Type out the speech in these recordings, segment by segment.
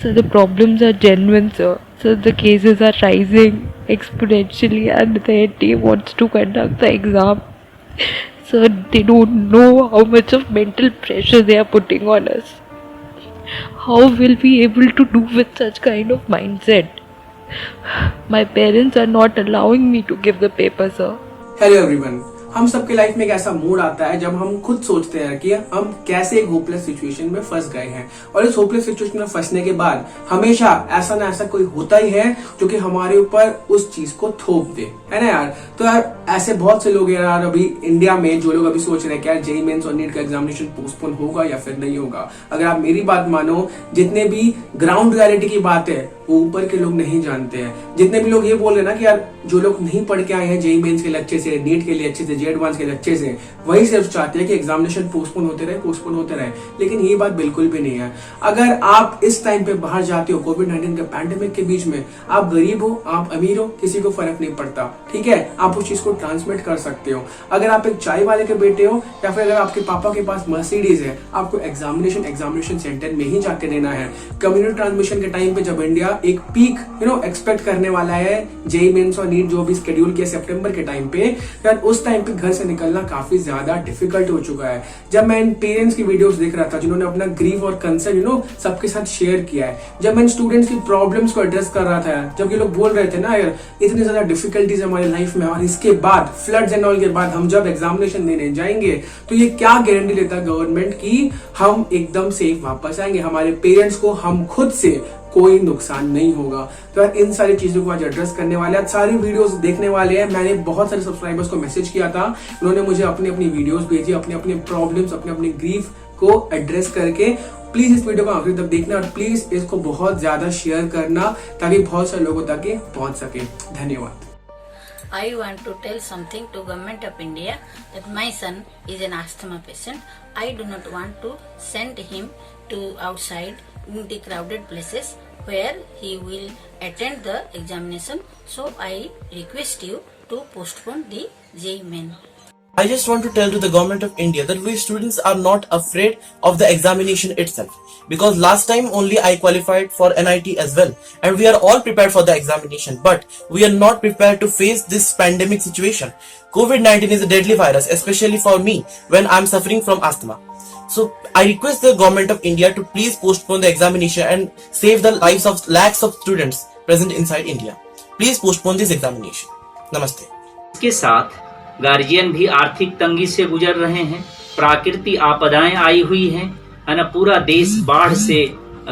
So the problems are genuine, sir. So the cases are rising exponentially, and the NTA wants to conduct the exam. So they don't know how much of mental pressure they are putting on us. How will we able to do with such kind of mindset? My parents are not allowing me to give the paper, sir. Hello everyone, हम सबके life में एक ऐसा mood आता है जब हम खुद सोचते हैं कि हम कैसे एक होपलेस सिचुएशन में फंस गए हैं, और इस होपलेस सिचुएशन में फंसने के बाद हमेशा ऐसा ना ऐसा कोई होता ही है जो कि हमारे ऊपर उस चीज को थोप दे, है ना यार। तो यार ऐसे बहुत से लोग यार अभी इंडिया में जो लोग अभी सोच रहे हैं कि यार जेईई मेंस और नीट का एग्जामिनेशन पोस्टपोन होगा या फिर नहीं होगा। अगर आप मेरी बात मानो, जितने भी ग्राउंड रियलिटी की बात है वो ऊपर के लोग नहीं जानते हैं। जितने भी लोग ये बोल रहे हैं ना कि यार जो लोग नहीं पढ़ के आए हैं जेईई मेंस के लिए अच्छे से, नीट के लिए अच्छे से, जेईई एडवांस के लिए अच्छे से, वही सिर्फ चाहते हैं कि एग्जामिनेशन पोस्टपोन होते रहे। लेकिन ये बात बिल्कुल भी नहीं है। अगर आप इस टाइम पे बाहर जाते हो कोविड-19 के पैंडेमिक के बीच में, आप गरीब हो, आप अमीर हो, किसी को फर्क नहीं पड़ता, ठीक है। आप उस चीज को ट्रांसमिट कर सकते हो। अगर आप एक चाय वाले के बेटे हो या फिर अगर आपके पापा के पास मर्सिडीज है, आपको एग्जामिनेशन सेंटर में ही जाके देना है। कम्युनिटी ट्रांसमिशन के टाइम पे जब इंडिया एक पीक एक्सपेक्ट करने वाला है जेईई मेंस और नीट जो भी शेड्यूल किया सितंबर के टाइम पे, यार उस टाइम पे घर से निकलना काफी ज्यादा डिफिकल्ट हो चुका है। जब मैं इन पेरेंट्स की वीडियोस देख रहा था जिन्होंने अपना ग्रीफ और कंसर्न सबके साथ शेयर किया है, जब मैं इन स्टूडेंट्स की प्रॉब्लम्स को एड्रेस कर रहा था, जब ये लोग बोल रहे थे ना यार इतनी ज्यादा डिफिकल्टीज हमारी लाइफ में, और इसके बाद फ्लड्स एंड ऑल के बाद हम जब एग्जामिनेशन देने जाएंगे तो ये क्या गारंटी देता है गवर्नमेंट की हम एकदम सेफ वापस आएंगे, हमारे पेरेंट्स को, हम खुद से कोई नुकसान नहीं होगा। तो यार इन सारी चीजों को आज एड्रेस करने वाले हैं, आज सारी वीडियोस देखने वाले हैं। मैंने बहुत सारे सब्सक्राइबर्स को मैसेज किया था, उन्होंने मुझे अपनी अपनी वीडियोस भेजी, अपने अपने प्रॉब्लम्स, अपने अपने ग्रीफ को एड्रेस करके। प्लीज इस वीडियो को आखिर तक देखना और प्लीज इसको बहुत ज्यादा शेयर करना ताकि बहुत सारे लोगों तक पहुंच सके। धन्यवाद। I want to tell something to Government of India that my son is an asthma patient. I do not want to send him to outside in the crowded places where he will attend the examination. So I request you to postpone the JEE Main. I just want to tell to the government of India that we students are not afraid of the examination itself, because last time only I qualified for NIT as well, and we are all prepared for the examination, but we are not prepared to face this pandemic situation. COVID-19 is a deadly virus, especially for me when I am suffering from asthma. So I request the government of India to please postpone the examination and save the lives of lakhs of students present inside India. Please postpone this examination. Namaste. इसके साथ guardian भी आर्थिक तंगी से गुजर रहे हैं, प्राकृतिक आपदाएं आई हुई हैं, है पूरा देश बाढ़ से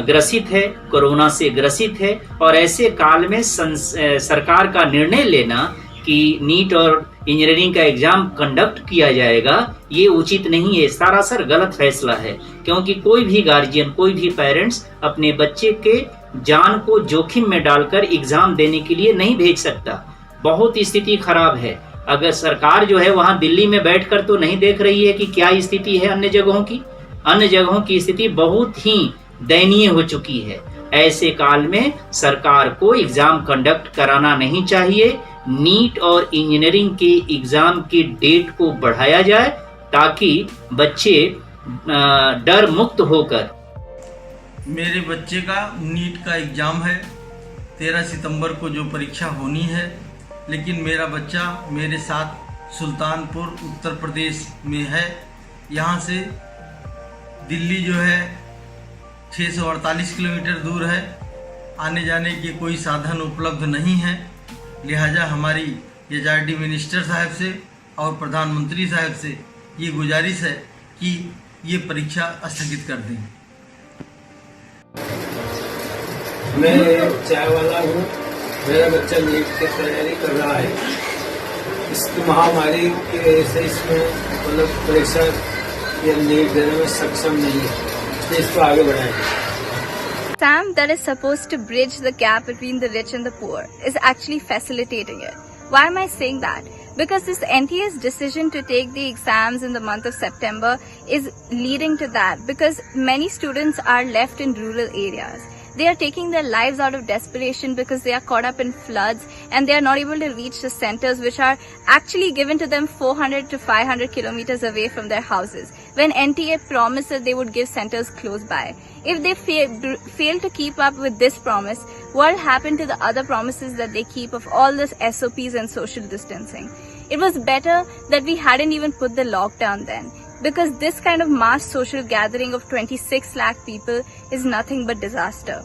ग्रसित है, कोरोना से ग्रसित है, और ऐसे काल में सरकार का निर्णय लेना कि नीट और इंजीनियरिंग का एग्जाम कंडक्ट किया जाएगा, ये उचित नहीं है, सरासर गलत फैसला है। क्योंकि कोई भी गार्जियन, कोई भी पेरेंट्स अपने बच्चे के जान को जोखिम में डालकर एग्जाम देने के लिए नहीं भेज सकता। बहुत स्थिति खराब है। अगर सरकार जो है वहां दिल्ली में बैठकर तो नहीं देख रही है कि क्या स्थिति है अन्य जगहों की स्थिति बहुत ही दयनीय हो चुकी है। ऐसे काल में सरकार को एग्जाम कंडक्ट कराना नहीं चाहिए। नीट और इंजीनियरिंग के एग्जाम की डेट को बढ़ाया जाए ताकि बच्चे डर मुक्त होकर। मेरे बच्चे का नीट का एग्जाम है, 13 सितंबर को जो परीक्षा होनी है, लेकिन मेरा बच्चा मेरे साथ सुल्तानपुर उत्तर प्रदेश में है। यहाँ से दिल्ली जो है 648 किलोमीटर दूर है, आने जाने के कोई साधन उपलब्ध नहीं है। लिहाजा हमारी एचआरडी मिनिस्टर साहब से और प्रधानमंत्री साहब से ये गुजारिश है कि ये परीक्षा स्थगित कर दें। मैं चाय वाला हूँ, मेरा बच्चा नीट की तैयारी कर रहा है। इस महामारी की वजह से इसमें परीक्षा या नीट देने में सक्षम नहीं है, इसलिए इसको आगे बढ़ाएंगे। Exam that is supposed to bridge the gap between the rich and the poor is actually facilitating it. Why am I saying that? Because this NTA's decision to take the exams in the month of September is leading to that, because many students are left in rural areas. They are taking their lives out of desperation because they are caught up in floods and they are not able to reach the centers which are actually given to them 400 to 500 kilometers away from their houses, when NTA promised that they would give centers close by. If they fail to keep up with this promise, what will happen to the other promises that they keep of all this SOPs and social distancing? It was better that we hadn't even put the lockdown then, because this kind of mass social gathering of 26 lakh people is nothing but disaster.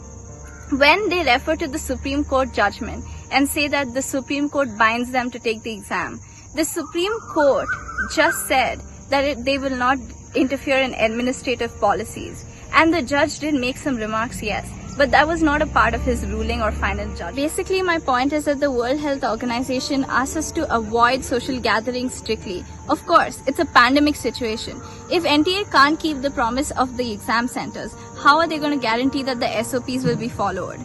When they refer to the Supreme Court judgment and say that the Supreme Court binds them to take the exam, the Supreme Court just said that they will not interfere in administrative policies. And the judge did make some remarks, yes, but that was not a part of his ruling or final judgment. Basically, my point is that the World Health Organization asks us to avoid social gatherings strictly. Of course, it's a pandemic situation. If NTA can't keep the promise of the exam centers, how are they going to guarantee that the SOPs will be followed?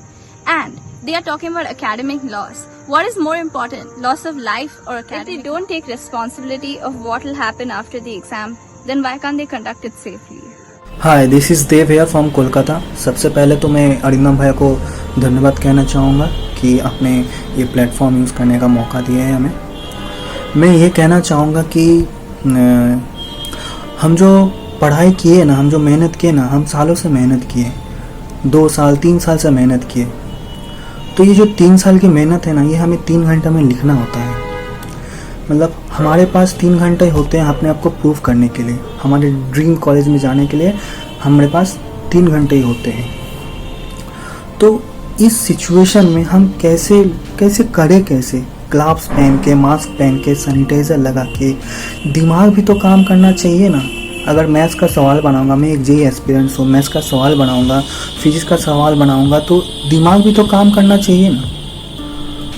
And they are talking about academic loss. What is more important, loss of life or academic? If they don't take responsibility of what will happen after the exam, then why can't they conduct it safely? Hi, this is Dev here from Kolkata. सबसे पहले तो मैं अरिंदम भैया को धन्यवाद कहना चाहूँगा कि आपने ये प्लेटफॉर्म यूज़ करने का मौका दिया है हमें। मैं ये कहना चाहूँगा कि हम जो पढ़ाई किए ना, हम जो मेहनत किए ना, हम सालों से मेहनत किए, 2 साल 3 साल से मेहनत किए, तो ये जो 3 साल की मेहनत है ना, ये हमें 3 घंटे में लिखना होता है। मतलब हमारे पास 3 घंटे होते हैं अपने आप को प्रूव करने के लिए, हमारे ड्रीम कॉलेज में जाने के लिए हमारे पास 3 घंटे ही होते हैं। तो इस सिचुएशन में हम कैसे करें, कैसे ग्लव्स पहन के, मास्क पहन के, सैनिटाइज़र लगा के, दिमाग भी तो काम करना चाहिए ना। अगर मैथ्स का सवाल बनाऊंगा, मैं एक जेईई एस्पिरेंट्स हूँ, मैथ्स का सवाल बनाऊंगा, फिजिक्स का सवाल बनाऊंगा, तो दिमाग भी तो काम करना चाहिए ना।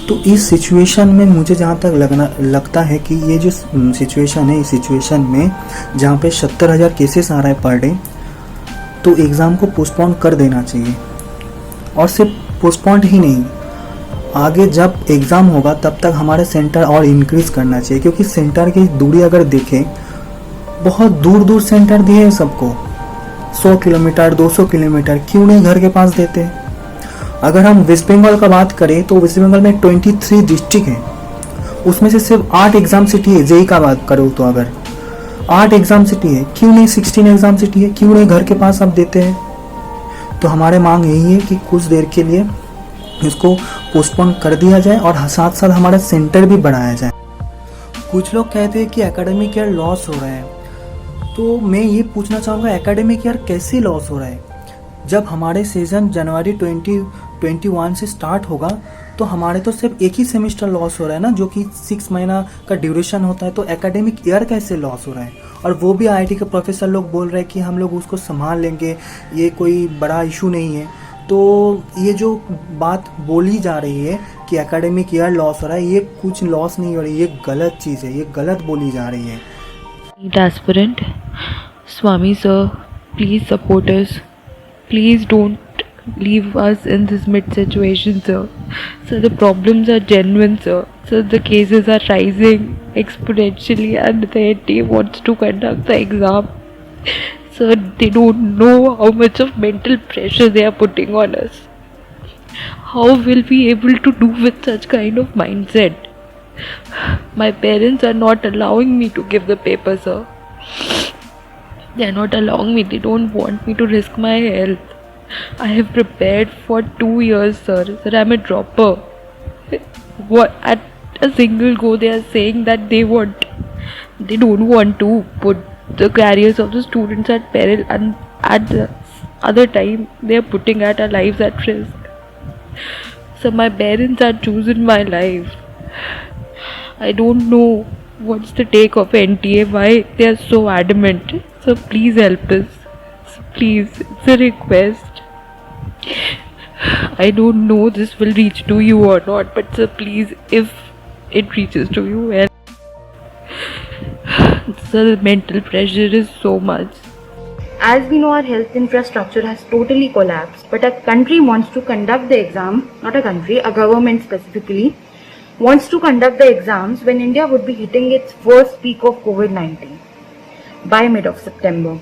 तो इस सिचुएशन में मुझे जहाँ तक लगता है कि ये जो सिचुएशन है, इस सिचुएशन में जहाँ पे 70,000 केसेस आ रहा है पर डे, तो एग्ज़ाम को पोस्टपोन कर देना चाहिए। और सिर्फ पोस्टपोन ही नहीं, आगे जब एग्ज़ाम होगा तब तक हमारे सेंटर और इंक्रीज़ करना चाहिए, क्योंकि सेंटर की दूरी अगर देखें, बहुत दूर दूर सेंटर दिए हैं सबको, 100 किलोमीटर 200 किलोमीटर, क्यों नहीं घर के पास देते हैं। अगर हम वेस्ट बंगाल का बात करें तो वेस्ट बंगाल में 23 डिस्ट्रिक्ट हैं, उसमें से सिर्फ 8 एग्ज़ाम सिटी है। जेईई का बात करो तो अगर 8 एग्ज़ाम सिटी है, क्यों नहीं 16 एग्ज़ाम सिटी है, क्यों नहीं घर के पास अब देते हैं। तो हमारे मांग यही है कि कुछ देर के लिए इसको पोस्टपोन कर दिया जाए और साथ साथ हमारा सेंटर भी बढ़ाया जाए। कुछ लोग कहते हैं कि एकेडमिक ईयर लॉस हो रहा है, तो मैं ये पूछना चाहूँगा एकेडमिक ईयर कैसे लॉस हो रहा है। जब हमारे सीज़न जनवरी 2021 से स्टार्ट होगा तो हमारे तो सिर्फ एक ही सेमेस्टर लॉस हो रहा है ना, जो कि 6 महीना का ड्यूरेशन होता है। तो एकेडमिक ईयर कैसे लॉस हो रहा है। और वो भी आईआईटी के प्रोफेसर लोग बोल रहे हैं कि हम लोग उसको संभाल लेंगे, ये कोई बड़ा इशू नहीं है। तो ये जो बात बोली जा रही है कि एकेडमिक ईयर लॉस हो रहा है, ये कुछ लॉस नहीं हो रही, ये गलत चीज़ है, ये गलत बोली जा रही है। Aspirant, Swami sir, please support us. Please don't leave us in this mid situation, sir. So the problems are genuine, sir. So the cases are rising exponentially and the NTA wants to conduct the exam. So they don't know how much of mental pressure they are putting on us. How will we able to do with such kind of mindset? My parents are not allowing me to give the paper, sir. They are not allowing me. They don't want me to risk my health. I have prepared for 2 years, sir. Sir, I'm a dropper. What at a single go they are saying that they don't want to put the careers of the students at peril, and at the other time they are putting at our lives at risk. So my parents are choosing my life. I don't know what's the take of NTA, why they are so adamant. So please help us. So please, it's a request. I don't know this will reach to you or not, but sir, please, if it reaches to you, well, sir, the mental pressure is so much. As we know, our health infrastructure has totally collapsed, but a country wants to conduct the exam, not a country, a government specifically, wants to conduct the exams when India would be hitting its first peak of COVID-19 by mid of September.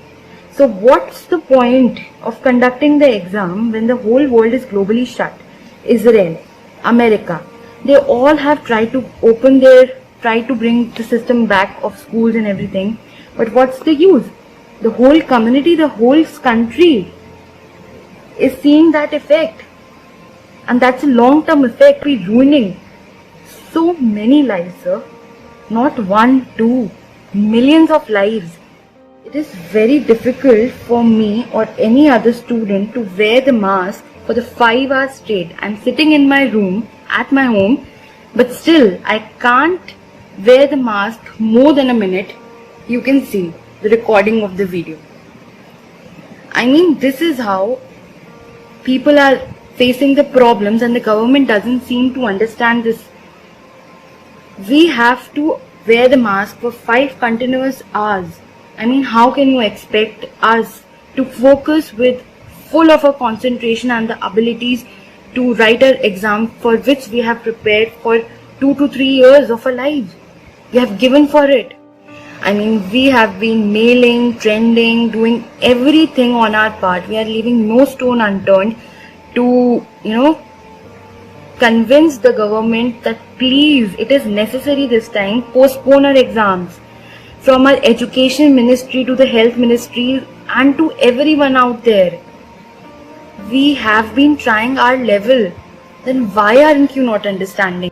So what's the point of conducting the exam when the whole world is globally shut? Israel, America, they all have tried to try to bring the system back of schools and everything. But what's the use? The whole community, the whole country is seeing that effect. And that's a long-term effect. We're ruining so many lives, sir. Not one, two, millions of lives. It is very difficult for me or any other student to wear the mask for the 5 hours straight. I'm sitting in my room at my home, but still I can't wear the mask more than a minute. You can see the recording of the video. I mean, this is how people are facing the problems, and the government doesn't seem to understand this. We have to wear the mask for 5 continuous hours. I mean, how can you expect us to focus with full of a concentration and the abilities to write an exam for which we have prepared for 2 to 3 years of our lives? We have given for it. I mean, we have been mailing, trending, doing everything on our part. We are leaving no stone unturned to, convince the government that please, it is necessary this time, postpone our exams. From our education ministry to the health ministry and to everyone out there. We have been trying our level. Then why aren't you not understanding?